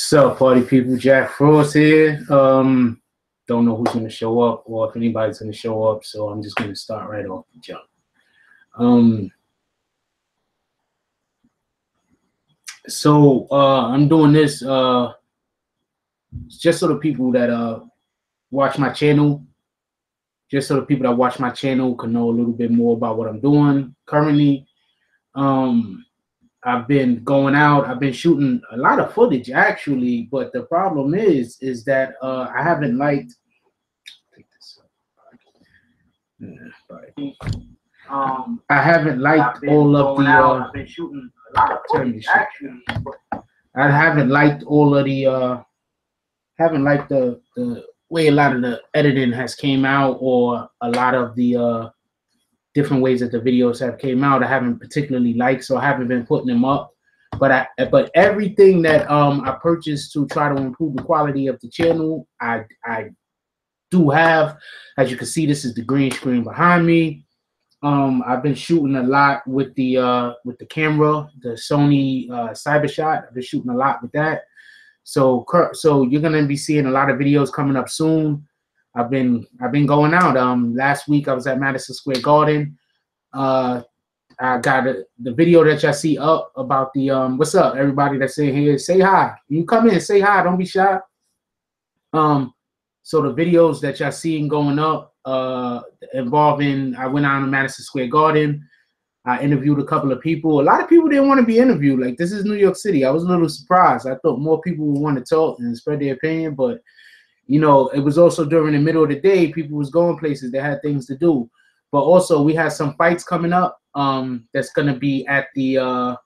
What's up, party people? Jack Frost here. Don't know who's gonna show up or if anybody's gonna show up, so I'm just gonna start right off the jump. I'm doing this just so the people that watch my channel, just so the people that watch my channel can know a little bit more about what I'm doing currently. I've been going out. I've been shooting a lot of footage actually, but the problem is that I haven't liked. Take this up. I haven't liked all of the. I've been shooting a lot of footage actually, but I haven't liked all of the. Haven't liked the way a lot of the editing has came out, or a lot of the different ways that the videos have came out. I haven't particularly liked, so I haven't been putting them up. But everything that I purchased to try to improve the quality of the channel, I do have. As you can see, this is the green screen behind me. I've been shooting a lot with the camera, the Sony CyberShot. I've been shooting a lot with that. So you're gonna be seeing a lot of videos coming up soon. I've been going out. Last week I was at Madison Square Garden. I got the video that y'all see up about the what's up, everybody that's in here. Say hi. You come in, say hi. Don't be shy. So the videos that y'all seeing going up involving, I went out to Madison Square Garden. I interviewed a couple of people. A lot of people didn't want to be interviewed. Like, this is New York City. I was a little surprised. I thought more people would want to talk and spread their opinion, but you know, it was also during the middle of the day. People was going places. They had things to do. But also, we had some fights coming up that's going to be at the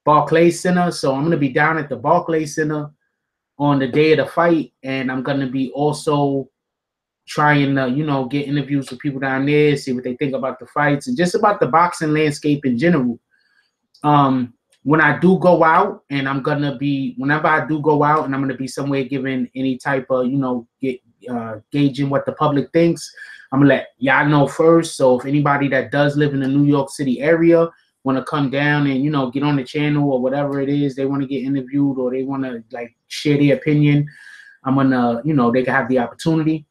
Barclays Center. So I'm going to be down at the Barclays Center on the day of the fight. And I'm going to be also trying to, you know, get interviews with people down there, see what they think about the fights and just about the boxing landscape in general. When I do go out, and whenever I do go out and I'm going to be somewhere giving any type of, you know, gauging what the public thinks, I'm going to let y'all know first. So if anybody that does live in the New York City area want to come down and, you know, get on the channel or whatever it is, they want to get interviewed or they want to, like, share their opinion, I'm going to, you know, they can have the opportunity.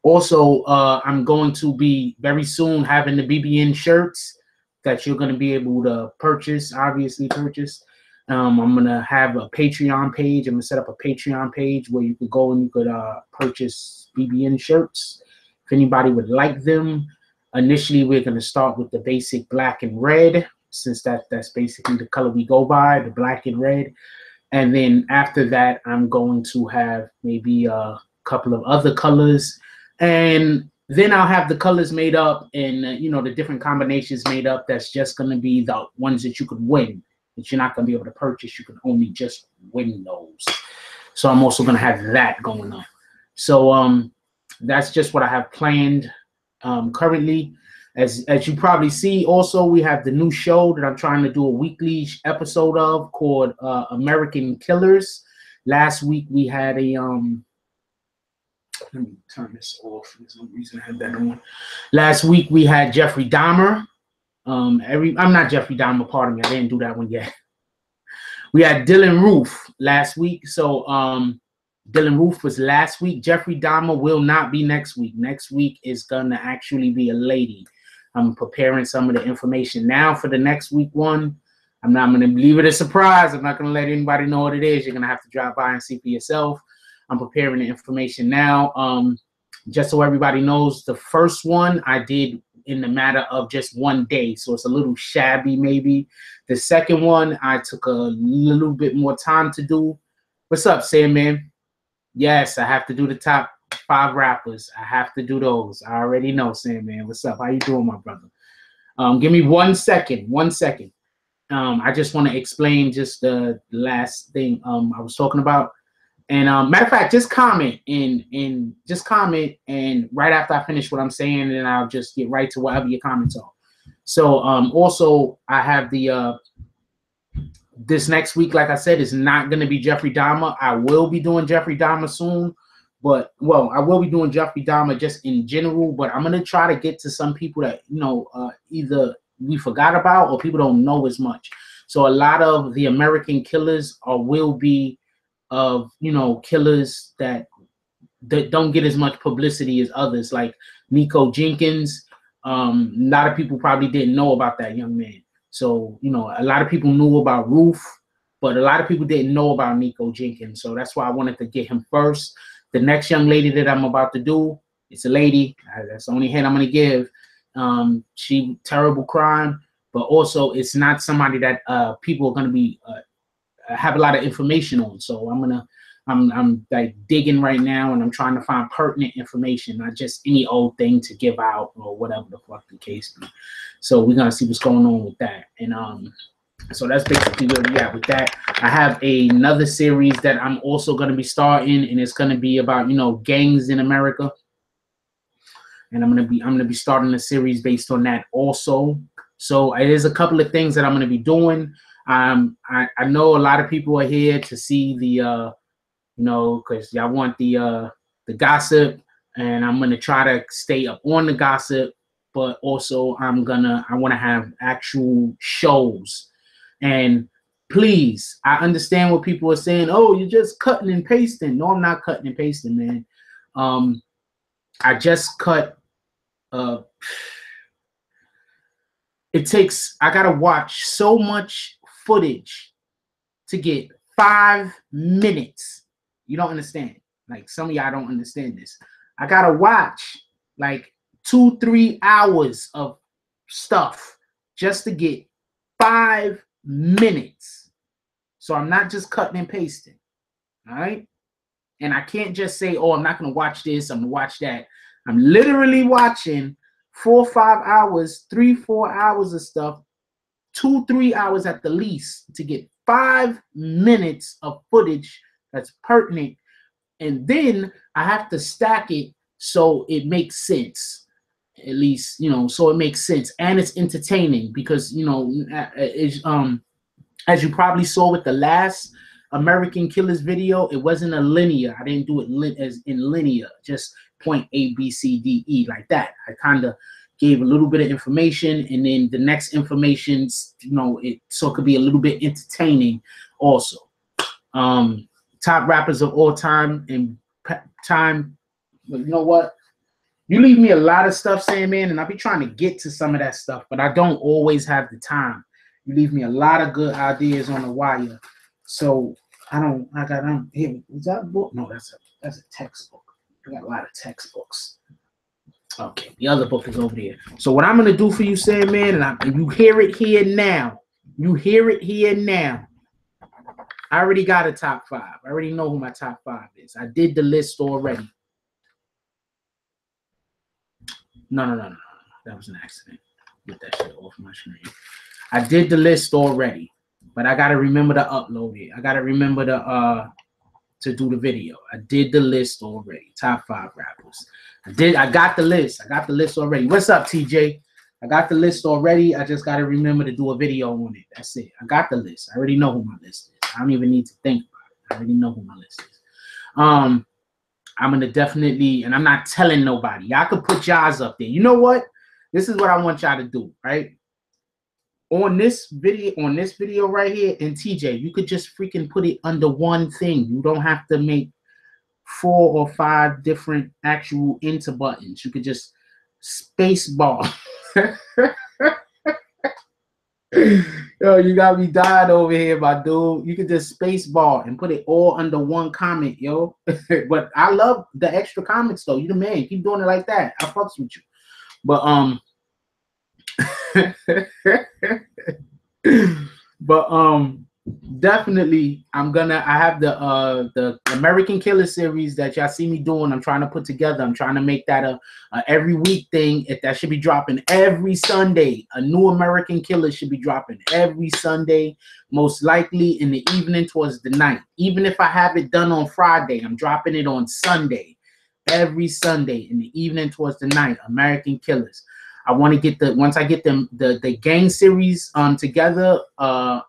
Also, I'm going to be very soon having the BBN shirts that you're going to be able to purchase, obviously purchase. I'm going to have a Patreon page. I'm going to set up a Patreon page where you could go and you could purchase BBN shirts if anybody would like them. Initially, we're going to start with the basic black and red, since that's basically the color we go by, the black and red. And then after that, I'm going to have maybe a couple of other colors. And then I'll have the colors made up and, you know, the different combinations made up. That's just going to be the ones that you could win, that you're not going to be able to purchase. You can only just win those. So I'm also going to have that going on. So that's just what I have planned currently. As you probably see, also, we have the new show that I'm trying to do a weekly episode of called American Killers. Last week we had a let me turn this off. There's no reason I had that on. Last week we had Jeffrey Dahmer. I'm not Jeffrey Dahmer, pardon me. I didn't do that one yet. We had Dylan Roof last week. So Dylan Roof was last week. Jeffrey Dahmer will not be next week. Next week is gonna actually be a lady. I'm preparing some of the information now for the next week one. I'm not gonna leave it a surprise. I'm not gonna let anybody know what it is. You're gonna have to drop by and see for yourself. I'm preparing the information now. Just so everybody knows, the first one I did in the matter of just one day, so it's a little shabby maybe. The second one I took a little bit more time to do. What's up, Sandman? Yes, I have to do the top 5 rappers. I have to do those. I already know, Sandman. What's up? How you doing, my brother? Give me 1 second. 1 second. I just want to explain just the last thing I was talking about. And matter of fact, just comment and right after I finish what I'm saying, and I'll just get right to whatever your comments are. So also I have the this next week, like I said, is not going to be Jeffrey Dahmer. I will be doing Jeffrey Dahmer soon, but well, I will be doing Jeffrey Dahmer just in general. But I'm going to try to get to some people that, you know, either we forgot about or people don't know as much. So a lot of the American Killers will be of, you know, killers that don't get as much publicity as others, like Nico Jenkins. A lot of people probably didn't know about that young man. So, you know, a lot of people knew about Roof, but a lot of people didn't know about Nico Jenkins. So that's why I wanted to get him first. The next young lady that I'm about to do, it's a lady. That's the only hint I'm going to give. She terrible crime, but also it's not somebody that people are going to be have a lot of information on. So I'm like digging right now, and I'm trying to find pertinent information, not just any old thing to give out or whatever the fuck the case be. So we're gonna see what's going on with that. And so that's basically where we at with that. I have another series that I'm also gonna be starting, and it's gonna be about, you know, gangs in America. And I'm gonna be starting a series based on that also. So there's a couple of things that I'm gonna be doing. I know a lot of people are here to see the you know, because y'all want the gossip, and I'm gonna try to stay up on the gossip, but also I want to have actual shows. And please, I understand what people are saying. Oh, you're just cutting and pasting. No, I'm not cutting and pasting, man. I just cut. I gotta watch so much footage to get 5 minutes. You don't understand. Like, some of y'all don't understand this. I gotta watch like 2-3 hours of stuff just to get 5 minutes. So I'm not just cutting and pasting. All right. And I can't just say, oh, I'm not gonna watch this, I'm gonna watch that. I'm literally watching 4 or 5 hours, 3-4 hours of stuff, 2-3 hours at the least, to get 5 minutes of footage that's pertinent. And then I have to stack it so it makes sense, at least, you know, so it makes sense and it's entertaining, because, you know, as you probably saw with the last American Killers video, it wasn't a linear. I didn't do it as in linear, just point A, B, C, D, E, like that. I kind of gave a little bit of information, and then the next information, you know, so it could be a little bit entertaining also. Top rappers of all time and time. You know what? You leave me a lot of stuff, Sandman, and I'll be trying to get to some of that stuff, but I don't always have the time. You leave me a lot of good ideas on the wire. So here, is that a book? No, that's a textbook. I got a lot of textbooks. Okay, the other book is over there. So what I'm gonna do for you, Sandman, and you hear it here now. You hear it here now. I already got a top 5. I already know who my top 5 is. I did the list already. No. That was an accident. Get that shit off my screen. I did the list already, but I gotta remember to upload it. I gotta remember to do the video. I did the list already. Top 5 rappers. I got the list. I got the list already. What's up, TJ? I got the list already. I just gotta remember to do a video on it. That's it. I got the list. I already know who my list is. I don't even need to think about it. I already know who my list is. I'm gonna definitely, and I'm not telling nobody. Y'all could put y'all's up there. You know what? This is what I want y'all to do, right? On this video right here, and TJ, you could just freaking put it under one thing. You don't have to make 4 or 5 different actual enter buttons. You could just space bar. Yo, you got me dying over here, my dude. You could just space bar and put it all under one comment, yo. But I love the extra comments though. You the man. Keep doing it like that. I fucks with you. But definitely I have the American Killer series that y'all see me doing. I'm trying to put together. I'm trying to make that a every week thing. That should be dropping every Sunday. A new American Killer should be dropping every Sunday, most likely in the evening towards the night. Even if I have it done on Friday, I'm dropping it on Sunday. Every Sunday in the evening towards the night, American Killers. I want to get once I get the gang series together,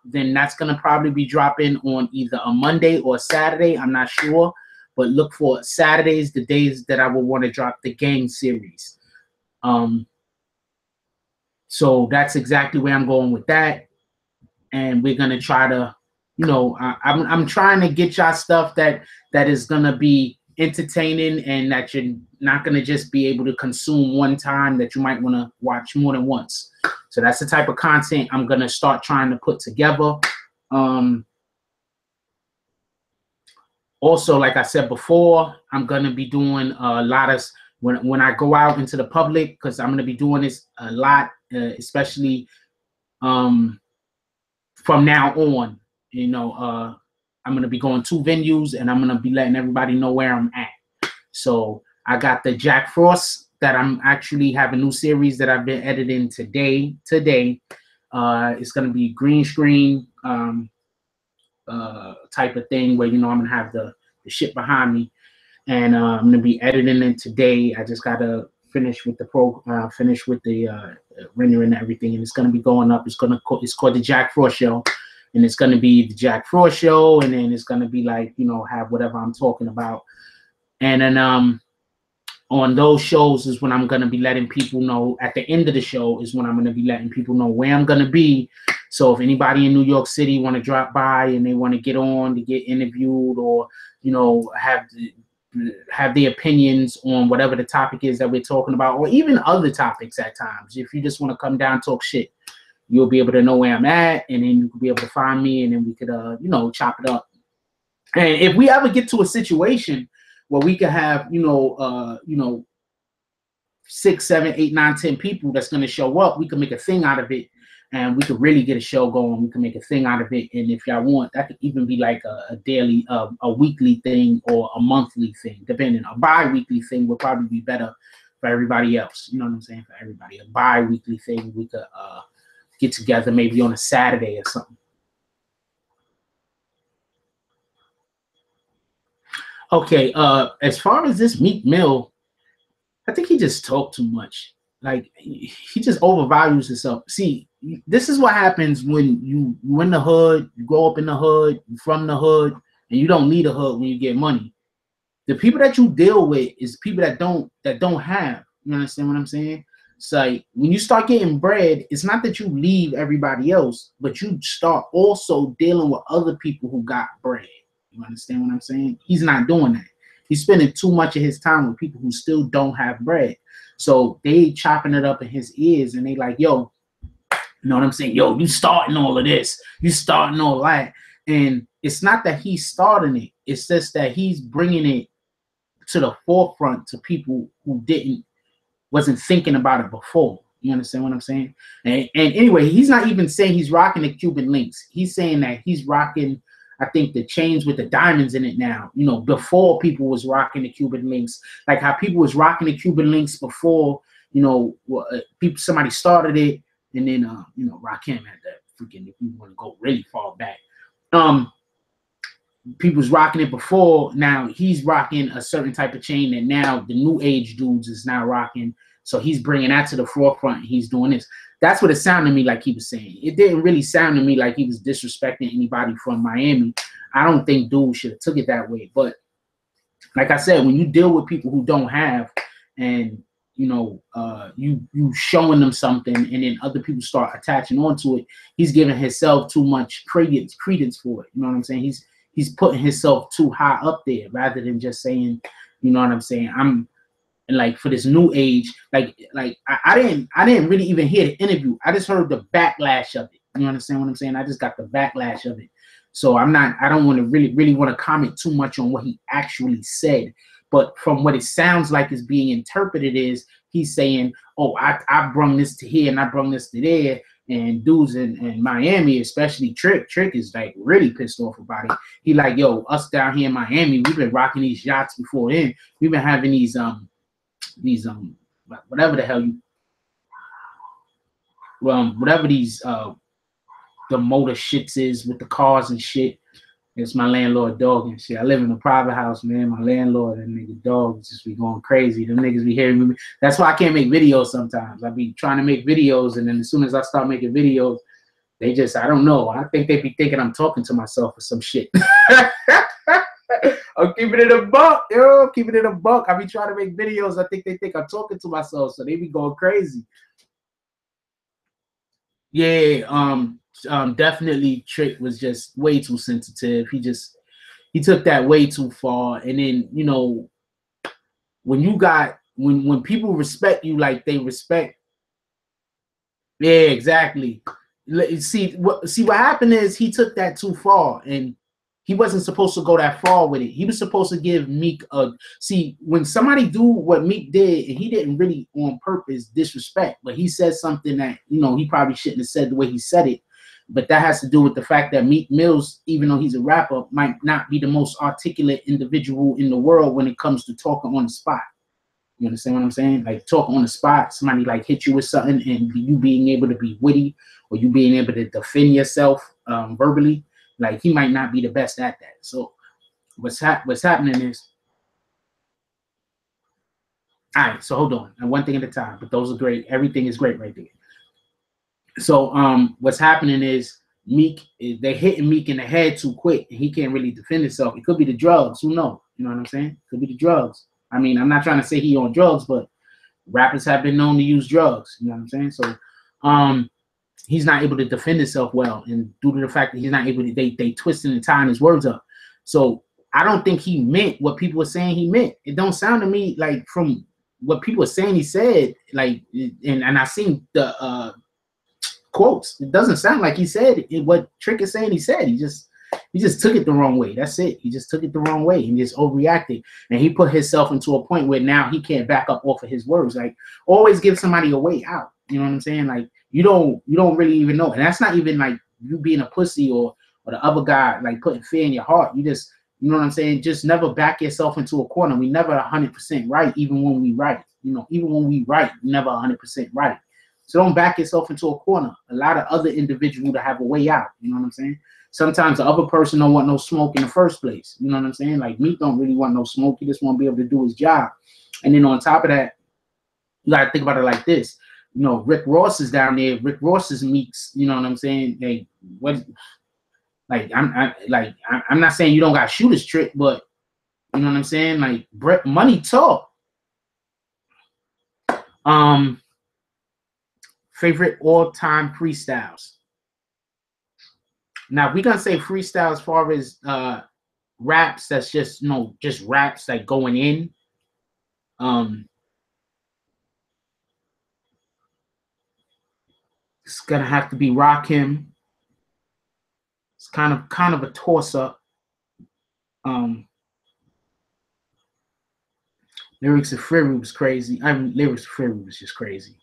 then that's gonna probably be dropping on either a Monday or a Saturday. I'm not sure, but look for Saturdays, the days that I will want to drop the gang series. So that's exactly where I'm going with that, and we're gonna try to you know, I'm trying to get y'all stuff that is gonna be entertaining and that you're not gonna just be able to consume one time, that you might want to watch more than once. So that's the type of content I'm gonna start trying to put together. Also, like I said before, I'm gonna be doing a lot of when I go out into the public, because I'm gonna be doing this a lot, especially from now on. You know, I'm gonna be going to venues and I'm gonna be letting everybody know where I'm at. So I got the Jack Frost that I'm actually have a new series that I've been editing today. It's gonna be green screen type of thing where, you know, I'm gonna have the shit behind me, and I'm gonna be editing it today. I just gotta finish with the rendering and everything, and it's gonna be going up. It's called the Jack Frost Show, and it's gonna be the Jack Frost Show, and then it's gonna be like, you know, have whatever I'm talking about, and then on those shows is when I'm gonna be letting people know. At the end of the show is when I'm gonna be letting people know where I'm gonna be. So if anybody in New York City want to drop by and they want to get on to get interviewed, or, you know, have the opinions on whatever the topic is that we're talking about, or even other topics at times, if you just want to come down, talk shit, you'll be able to know where I'm at, and then you could be able to find me, and then we could, you know, chop it up. And if we ever get to a situation where we could have, you know, 6, 7, 8, 9, 10 people that's going to show up, we can make a thing out of it, and we could really get a show going. We can make a thing out of it, and if y'all want, that could even be like a daily, a weekly thing, or a monthly thing, depending. A bi-weekly thing would probably be better for everybody else. You know what I'm saying? For everybody, a bi-weekly thing, we could get together maybe on a Saturday or something. Okay, as far as this Meek Mill, I think he just talked too much. Like, he just overvalues himself. See, this is what happens when you in the hood, you grow up in the hood, you're from the hood, and you don't need a hood when you get money. The people that you deal with is people that don't have. You understand what I'm saying? It's like when you start getting bread, it's not that you leave everybody else, but you start also dealing with other people who got bread. You understand what I'm saying? He's not doing that. He's spending too much of his time with people who still don't have bread. So they chopping it up in his ears, and they like, yo, you know what I'm saying? Yo, you starting all of this. You starting all that. And it's not that he's starting it. It's just that he's bringing it to the forefront to people who wasn't thinking about it before. You understand what I'm saying? And anyway, he's not even saying he's rocking the Cuban links. He's saying that he's rocking, I think, the chains with the diamonds in it now. You know, before people was rocking the Cuban links, like how people was rocking the Cuban links before, you know, somebody started it, and then you know, Rakim had that freaking, if you want to go really far back. People was rocking it before. Now he's rocking a certain type of chain that now the new age dudes is now rocking. So he's bringing that to the forefront. He's doing this. That's what it sounded to me like he was saying. It didn't really sound to me like he was disrespecting anybody from Miami. I don't think dude should have took it that way. But like I said, when you deal with people who don't have, and you know, you showing them something, and then other people start attaching onto it, he's giving himself too much credence for it. You know what I'm saying? He's putting himself too high up there, rather than just saying, you know what I'm saying, I'm like, for this new age, like I didn't really even hear the interview. I just heard the backlash of it. You understand what I'm saying? I just got the backlash of it. So I don't want to really want to comment too much on what he actually said. But from what it sounds like is being interpreted is he's saying, oh, I brung this to here and I brung this to there. And dudes in Miami, especially Trick is like really pissed off about it. He like, yo, us down here in Miami, we've been rocking these yachts before then. We've been having these whatever the hell whatever these the motor shits is with the cars and shit. It's my landlord dog and shit. I live in a private house, man. My landlord and nigga dogs just be going crazy. Them niggas be hearing me. That's why I can't make videos sometimes. I be trying to make videos, and then as soon as I start making videos, they just, I don't know. I think they be thinking I'm talking to myself or some shit. I'm keeping it a buck, yo. Keeping it a buck. I be trying to make videos. I think they think I'm talking to myself, so they be going crazy. Yeah. Definitely Trick was just way too sensitive. He took that way too far. And then, you know, when people respect you like they respect, yeah, exactly. See what happened is he took that too far, and he wasn't supposed to go that far with it. He was supposed to give Meek a when somebody do what Meek did, and he didn't really on purpose disrespect, but he said something that, you know, he probably shouldn't have said the way he said it. But that has to do with the fact that Meek Mills, even though he's a rapper, might not be the most articulate individual in the world when it comes to talking on the spot. You understand what I'm saying? Like talk on the spot, somebody like hit you with something, and you being able to be witty, or you being able to defend yourself verbally. Like he might not be the best at that. So what's happening is, all right. So hold on, and one thing at a time. But those are great. Everything is great right there. So what's happening is Meek, they're hitting Meek in the head too quick, and he can't really defend himself. It could be the drugs. Who knows? You know what I'm saying? It could be the drugs. I mean, I'm not trying to say he on drugs, but rappers have been known to use drugs. You know what I'm saying? So he's not able to defend himself well, and due to the fact that he's not able to, they twisting and tying his words up. So I don't think he meant what people were saying he meant. It don't sound to me like from what people were saying he said, like, and I seen the quotes. It doesn't sound like he said what Trick is saying he said. He just took it the wrong way. That's it. He just took it the wrong way. He just overreacted, and he put himself into a point where now he can't back up off of his words. Like, always give somebody a way out. You know what I'm saying? Like, you don't really even know, and that's not even like you being a pussy or the other guy like putting fear in your heart. You just, you know what I'm saying? Just never back yourself into a corner. We never 100% right, even when we write. You know, even when we write, never 100% right. So don't back yourself into a corner. A lot of other individuals to have a way out. You know what I'm saying? Sometimes the other person don't want no smoke in the first place. You know what I'm saying? Like Meek don't really want no smoke. He just want to be able to do his job. And then on top of that, you got to think about it like this. You know, Rick Ross is down there. Rick Ross is Meek's. You know what I'm saying? Like what? Like I'm not saying you don't got shoot his Trick, but you know what I'm saying? Like money talk. Favorite all-time freestyles. Now, we're gonna say freestyle as far as raps that's just, you know, just raps like going in. It's gonna have to be Rakim. It's kind of a toss-up. Lyrics of Fury was crazy. I mean, Lyrics of Fury was just crazy.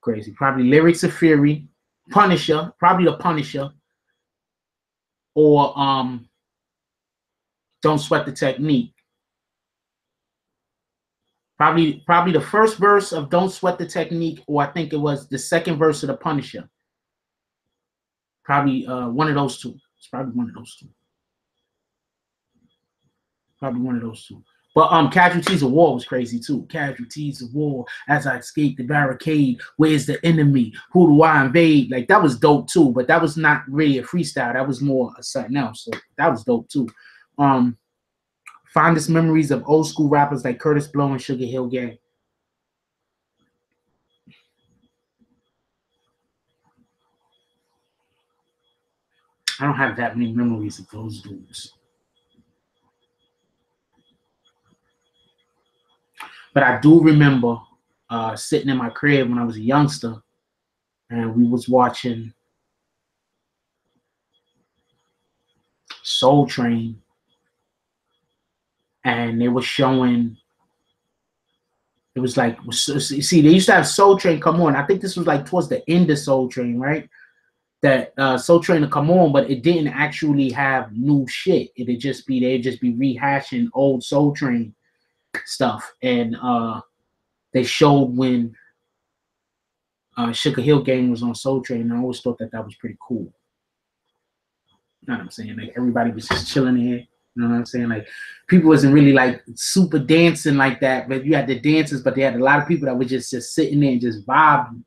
Crazy. Probably Lyrics of Fury, Punisher, probably the Punisher, or Don't Sweat the Technique. Probably the first verse of Don't Sweat the Technique, or I think it was the second verse of the Punisher. Probably one of those two. It's probably one of those two. Probably one of those two. But Casualties of War was crazy too. Casualties of War, as I escape the barricade, where's the enemy? Who do I invade? Like that was dope too, but that was not really a freestyle. That was more something else. So that was dope too. Fondest memories of old school rappers like Kurtis Blow and Sugar Hill Gang. I don't have that many memories of those dudes. But I do remember sitting in my crib when I was a youngster, and we was watching Soul Train, and they were showing. It was like, see, they used to have Soul Train come on. I think this was like towards the end of Soul Train, right? That Soul Train to come on, but it didn't actually have new shit. They'd just be rehashing old Soul Train stuff, and they showed when Sugar Hill Gang was on Soul Train, and I always thought that was pretty cool. You know what I'm saying? Like everybody was just chilling here. You know what I'm saying? Like people wasn't really like super dancing like that, but you had the dancers, but they had a lot of people that were just sitting there and just vibing.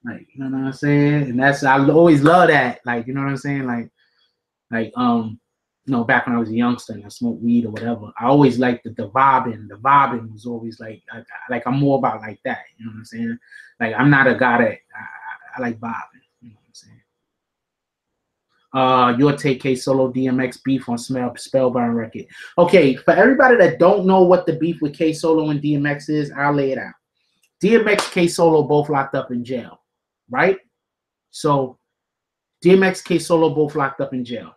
Like, you know what I'm saying? And that's, I always love that. Like, you know what I'm saying? Like you know, back when I was a youngster and I smoked weed or whatever, I always liked the vibing. The vibing was always like I'm more about like that. You know what I'm saying? Like I'm not a guy that I like vibing. You know what I'm saying? Your Take, K Solo, DMX beef on Spellbound record. Okay, for everybody that don't know what the beef with K Solo and DMX is, I'll lay it out. DMX, K Solo both locked up in jail, right? So DMX, K Solo both locked up in jail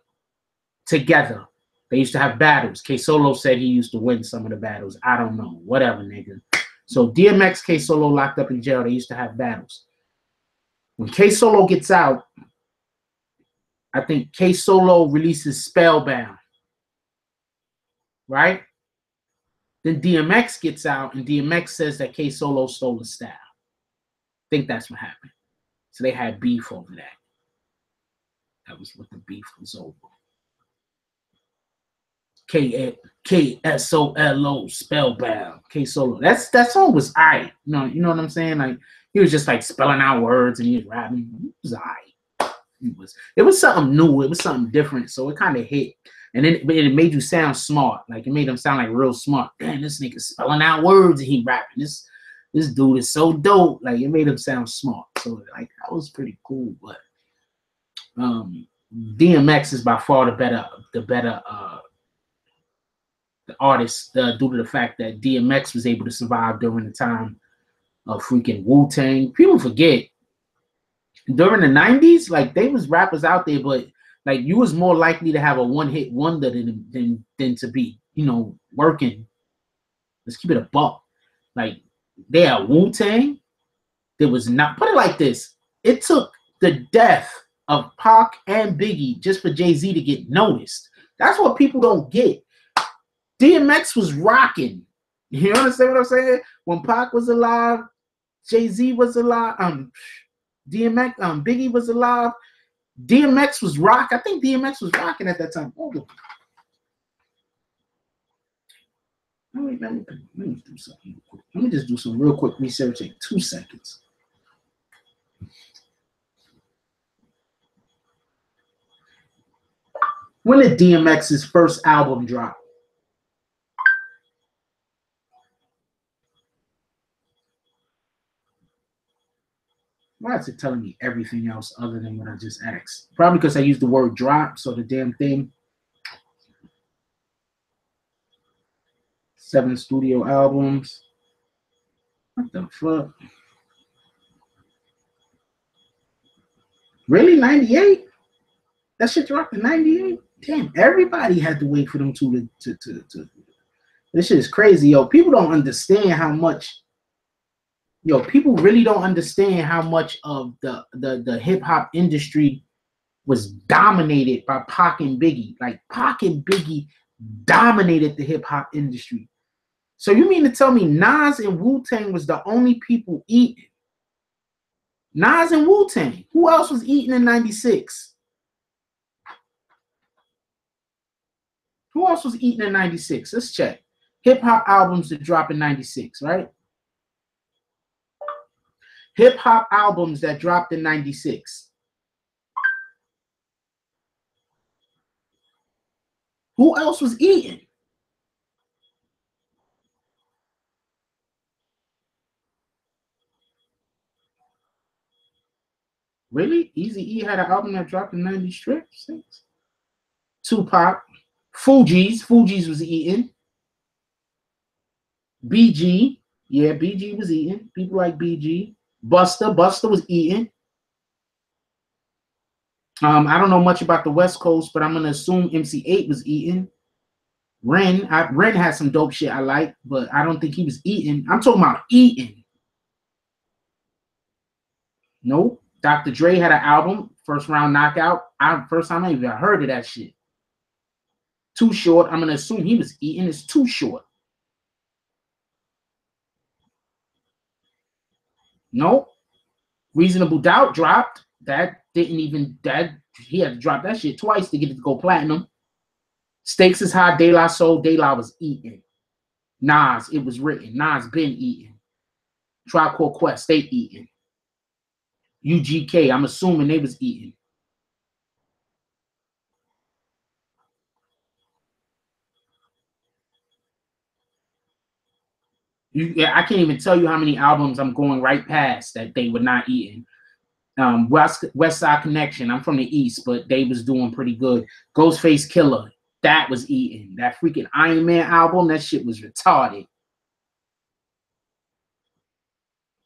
together. They used to have battles. K Solo said he used to win some of the battles. I don't know. Whatever, nigga. So DMX, K Solo locked up in jail. They used to have battles. When K Solo gets out, I think K Solo releases Spellbound. Right? Then DMX gets out, and DMX says that K Solo stole the style. I think that's what happened. So they had beef over that. That was what the beef was over. K-S-O-L-O, Spellbound, K Solo. That song was aight. You know what I'm saying? Like, he was just like spelling out words and he was rapping. It was aight. It was something new. It was something different. So it kind of hit. And then it made you sound smart. Like, it made him sound like real smart. Damn, this nigga spelling out words and he rapping. This dude is so dope. Like, it made him sound smart. So like, that was pretty cool. But DMX is by far the better the artist, due to the fact that DMX was able to survive during the time of freaking Wu-Tang. People forget, during the 90s, like, they was rappers out there, but like, you was more likely to have a one-hit wonder than to be, working. Let's keep it a buck. Like, they had Wu-Tang. There was not, put it like this, it took the death of Pac and Biggie just for Jay-Z to get noticed. That's what people don't get. DMX was rocking. You understand what I'm saying? When Pac was alive, Jay-Z was alive, DMX, Biggie was alive, DMX was rock. I think DMX was rocking at that time. Hold on. Let me do something real quick. Let me just do some real quick research in 2 seconds. When did DMX's first album drop? Why is it telling me everything else other than what I just asked? Probably because I used the word drop, so the damn thing. 7 studio albums. What the fuck? Really? 98? That shit dropped in 98? Damn, everybody had to wait for them to. This shit is crazy, yo. People don't understand how much. People really don't understand how much of the hip hop industry was dominated by Pac and Biggie. Like, Pac and Biggie dominated the hip hop industry. So you mean to tell me Nas and Wu-Tang was the only people eating? Nas and Wu-Tang. Who else was eating in 96? Who else was eating in 96? Let's check. Hip hop albums that drop in 96, right? Hip hop albums that dropped in 96. Who else was eating? Really? Eazy-E had an album that dropped in 96? Tupac. Fugees was eating. BG. Yeah, BG was eating. People like BG. Buster was eating. I don't know much about the West Coast, but I'm gonna assume MC8 was eating. Ren had some dope shit I like, but I don't think he was eating. I'm talking about eating. Nope. Dr. Dre had an album, First Round Knockout. First time I even heard of that shit. Too Short. I'm gonna assume he was eating. It's Too Short. Nope. Reasonable Doubt dropped. He had to drop that shit twice to get it to go platinum. Stakes is High, De La Soul. De La was eating. Nas, it was written. Nas been eating. Tribe Called Quest, they eating. UGK, I'm assuming they was eating. I can't even tell you how many albums I'm going right past that they were not eating. West Side Connection. I'm from the East, but they was doing pretty good. Ghostface Killer, that was eating. That freaking Iron Man album, that shit was retarded.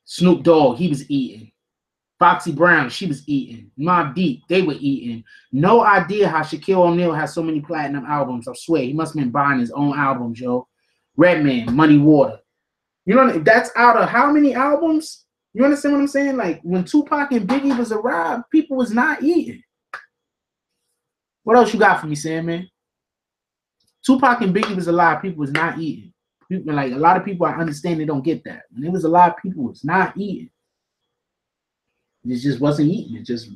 Snoop Dogg, he was eating. Foxy Brown, she was eating. Mobb Deep, they were eating. No idea how Shaquille O'Neal has so many platinum albums. I swear, he must have been buying his own albums, yo. Redman, Muddy Water. You know, that's out of how many albums? You understand what I'm saying? Like, when Tupac and Biggie was around, people was not eating. What else you got for me, Sam, man? Tupac and Biggie was alive, people was not eating. People, like, a lot of people, I understand they don't get that. When there was a lot of people was not eating. It just wasn't eating. It just,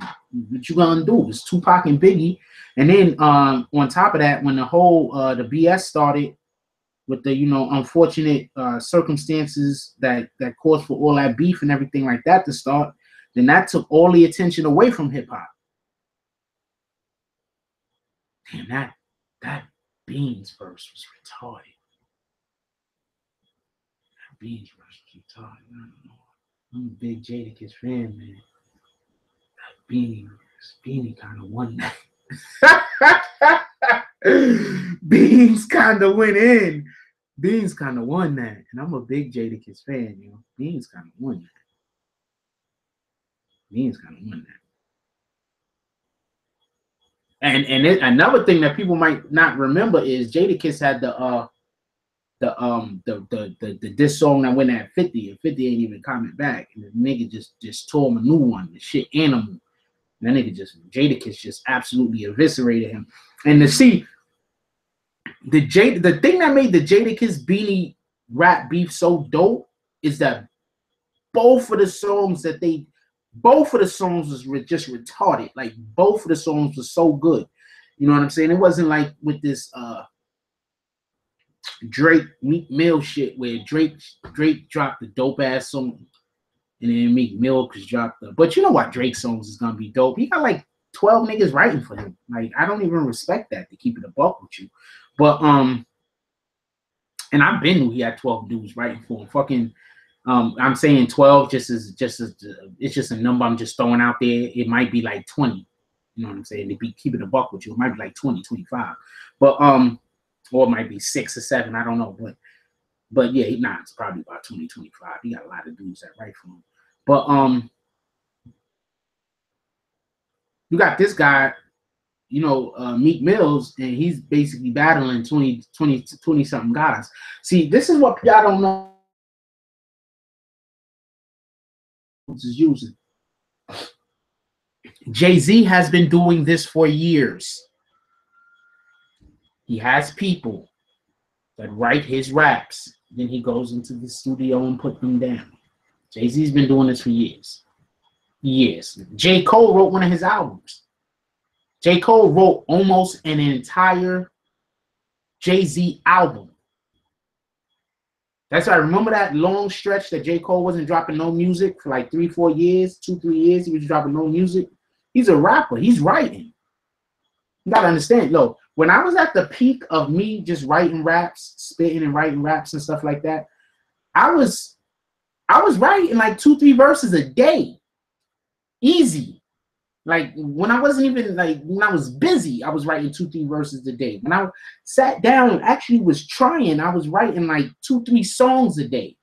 what you gonna do? It's Tupac and Biggie. And then on top of that, when the whole the BS started with the, you know, unfortunate circumstances that caused for all that beef and everything like that to start, then that took all the attention away from hip hop. Damn, that Beans verse was retarded. That Beans verse was retarded. I don't know. I'm a big Jadakiss fan, man. Beanie kind of won that. Beans kind of went in. Beans kind of won that. And I'm a big Jadakiss fan, you know. Beans kind of won that. Beans kind of won that. And another thing that people might not remember is Jadakiss had the diss song that went at 50, and 50 ain't even comment back. And the nigga just tore him a new one. The shit Animal. That nigga Jadakiss just absolutely eviscerated him. And to see the thing that made the Jadakiss Beanie rap beef so dope is that both of the songs was just retarded. Like, both of the songs were so good. You know what I'm saying? It wasn't like with this Drake Meek Mill shit where Drake dropped the dope ass song. And then Meek Mill just dropped the. But you know what? Drake songs is gonna be dope. He got like 12 niggas writing for him. Like, I don't even respect that, to keep it a buck with you. But and I've been knew he had 12 dudes writing for him. Fucking I'm saying 12 it's just a number I'm just throwing out there. It might be like 20. You know what I'm saying? To be keeping a buck with you, it might be like 20, 25. But or it might be 6 or 7. I don't know. But yeah, it's probably about 20, 25. He got a lot of dudes that write for him. But you got this guy, you know, Meek Mills, and he's basically battling 20 something guys. See, this is what y'all don't know is using. Jay-Z has been doing this for years. He has people that write his raps. Then he goes into the studio and put them down. Jay-Z's been doing this for years. Years. J. Cole wrote one of his albums. J. Cole wrote almost an entire Jay-Z album. That's why I remember that long stretch that J. Cole wasn't dropping no music for like 3-4 years, 2-3 years. He was dropping no music. He's a rapper. He's writing. You gotta understand, look, when I was at the peak of me just writing raps, spitting and writing raps and stuff like that, I was writing like 2-3 verses a day. Easy. Like, when I wasn't even, like, when I was busy, I was writing 2-3 verses a day. When I sat down and actually was trying, I was writing like 2-3 songs a day.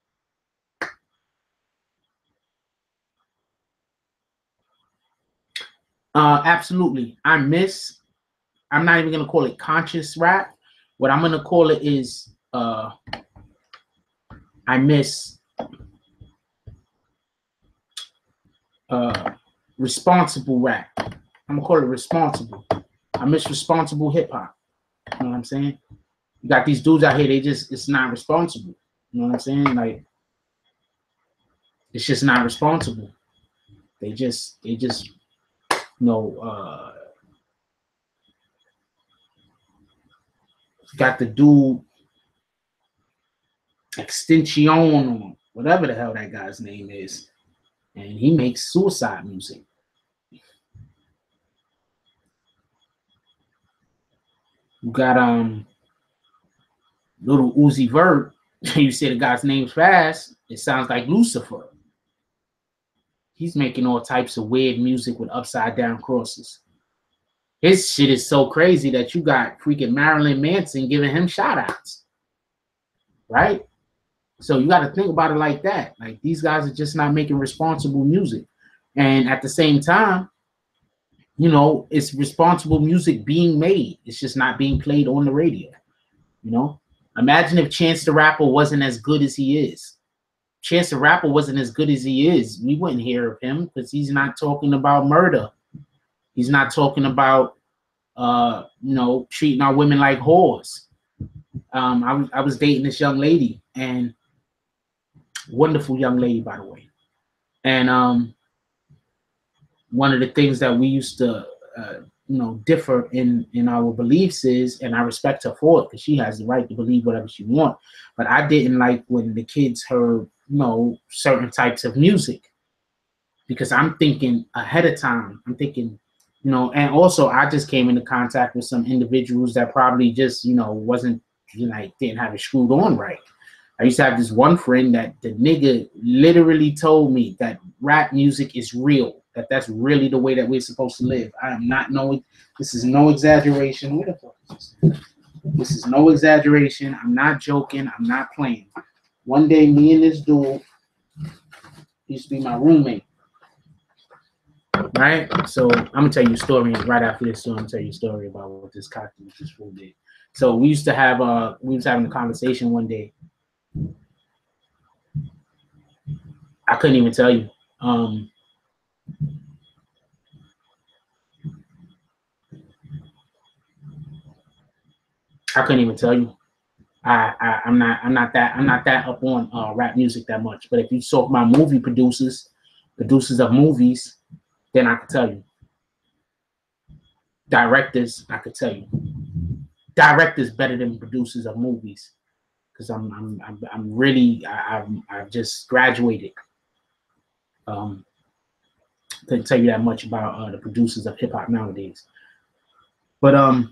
Absolutely. I'm not even gonna call it conscious rap. What I'm gonna call it is I miss responsible rap. I'm gonna call it responsible. I miss responsible hip hop. You know what I'm saying? You got these dudes out here, it's not responsible. You know what I'm saying? Like, it's just not responsible. They just you know, got the dude Extension or whatever the hell that guy's name is, and he makes suicide music. You got Little Uzi Vert. You say the guy's name's fast, it sounds like Lucifer. He's making all types of weird music with upside down crosses. His shit is so crazy that you got freaking Marilyn Manson giving him shout outs. Right? So you got to think about it like that. Like, these guys are just not making responsible music. And at the same time, you know, it's responsible music being made. It's just not being played on the radio. You know, imagine if Chance the Rapper wasn't as good as he is. Chance the Rapper wasn't as good as he is. We wouldn't hear of him because he's not talking about murder. He's not talking about, you know, treating our women like whores. I was dating this young lady, and wonderful young lady, by the way. And one of the things that we used to, you know, differ in our beliefs is, and I respect her for it because she has the right to believe whatever she wants. But I didn't like when the kids heard, you know, certain types of music, because I'm thinking ahead of time. I'm thinking, you know, and also I just came into contact with some individuals that probably just, you know, wasn't, you know, didn't have it screwed on right. I used to have this one friend that the nigga literally told me that rap music is real, that that's really the way that we're supposed to live. I am not knowing. This is no exaggeration. What the fuck is this? This is no exaggeration. I'm not joking. I'm not playing. One day, me and this dude used to be my roommate. Right? So I'm gonna tell you a story right after this. So I'm gonna tell you a story about what this cocktail, this fool did. So we used to have we was having a conversation one day. I couldn't even tell you. I couldn't even tell you. I'm not that up on rap music that much. But if you talk about movie producers of movies, then I could tell you. Directors, I could tell you. Directors better than producers of movies, because I've just graduated. Couldn't tell you that much about the producers of hip hop nowadays. But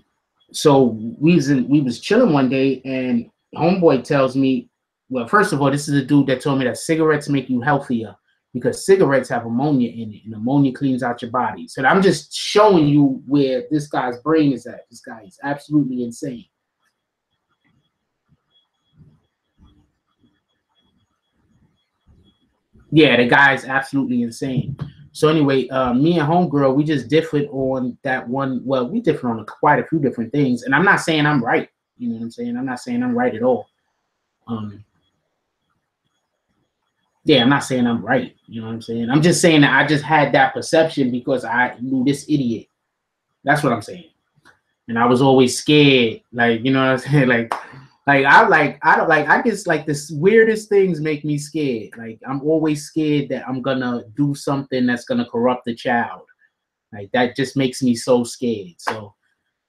so we was chilling one day, and homeboy tells me, well, first of all, this is a dude that told me that cigarettes make you healthier because cigarettes have ammonia in it, and ammonia cleans out your body. So I'm just showing you where this guy's brain is at. This guy is absolutely insane. Yeah, the guy's absolutely insane. So anyway, me and homegirl, we just differed on that one. Well, we differed on quite a few different things, and I'm not saying I'm right. You know what I'm saying? I'm not saying I'm right at all. Yeah, I'm not saying I'm right. You know what I'm saying? I'm just saying that I just had that perception because I knew this idiot. That's what I'm saying. And I was always scared. Like, you know what I'm saying? I guess like the weirdest things make me scared. Like, I'm always scared that I'm gonna do something that's gonna corrupt the child. Like, that just makes me so scared. So,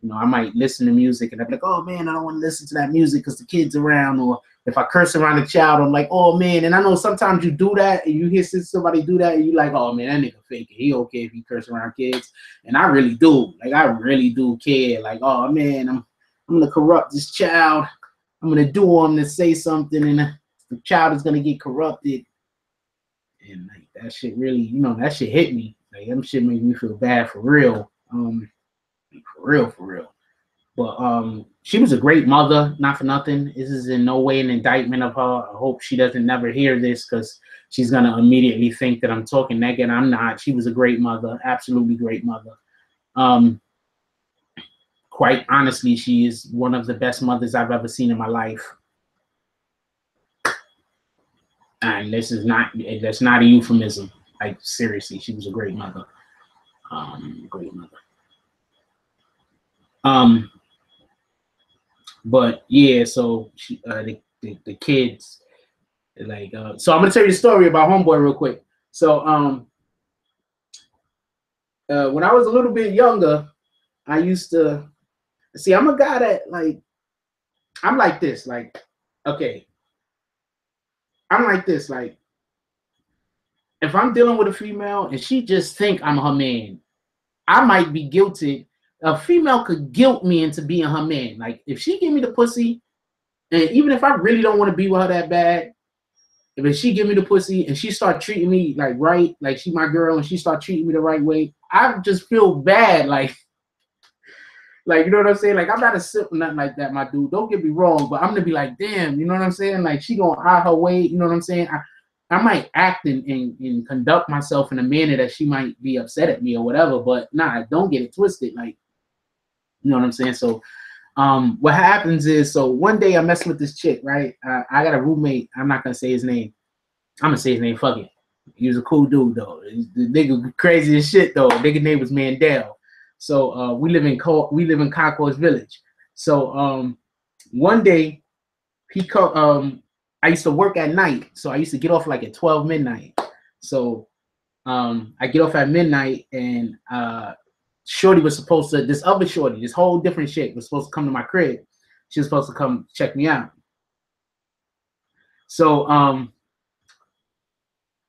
you know, I might listen to music and I'm like, oh man, I don't want to listen to that music because the kid's around. Or if I curse around a child, I'm like, oh man. And I know sometimes you do that and you hear somebody do that and you like, oh man, that nigga fake it. He okay if he curse around kids. And I really do. Like, I really do care. Like, oh man, I'm gonna corrupt this child. I'm gonna do him to say something, and the child is gonna get corrupted. And like, that shit really, you know, that shit hit me. Like, that shit made me feel bad for real. For real. But she was a great mother, not for nothing. This is in no way an indictment of her. I hope she doesn't never hear this, because she's gonna immediately think that I'm talking negative. I'm not. She was a great mother, absolutely great mother. Quite honestly, she is one of the best mothers I've ever seen in my life. And that's not a euphemism. Like, seriously, she was a great mother. Great mother. But yeah, so she, the kids, like, so I'm gonna tell you a story about homeboy real quick. So when I was a little bit younger, I used to see. I'm a guy that, like, I'm like this. Like, okay, I'm like this. Like, if I'm dealing with a female and she just think I'm her man, I might be guilty. A female could guilt me into being her man. Like, if she give me the pussy, and even if I really don't want to be with her that bad, if she give me the pussy and she start treating me like right, like she my girl and she start treating me the right way, I just feel bad. Like you know what I'm saying? Like, I'm not a simp or nothing like that, my dude. Don't get me wrong, but I'm gonna be like, damn, you know what I'm saying? Like, she gonna eye her way, you know what I'm saying? I might act and conduct myself in a manner that she might be upset at me or whatever, but nah, don't get it twisted. Like, you know what I'm saying? So what happens is, so one day I'm messing with this chick, right? I got a roommate. I'm not gonna say his name. I'm gonna say his name. Fuck it. He was a cool dude though. The nigga crazy as shit though. Nigga name was Mandel. So we live in Concourse Village. So one day I used to work at night, so I used to get off like at 12 midnight. So I get off at midnight, and Shorty was supposed to, this other Shorty, this whole different chick was supposed to come to my crib. She was supposed to come check me out. So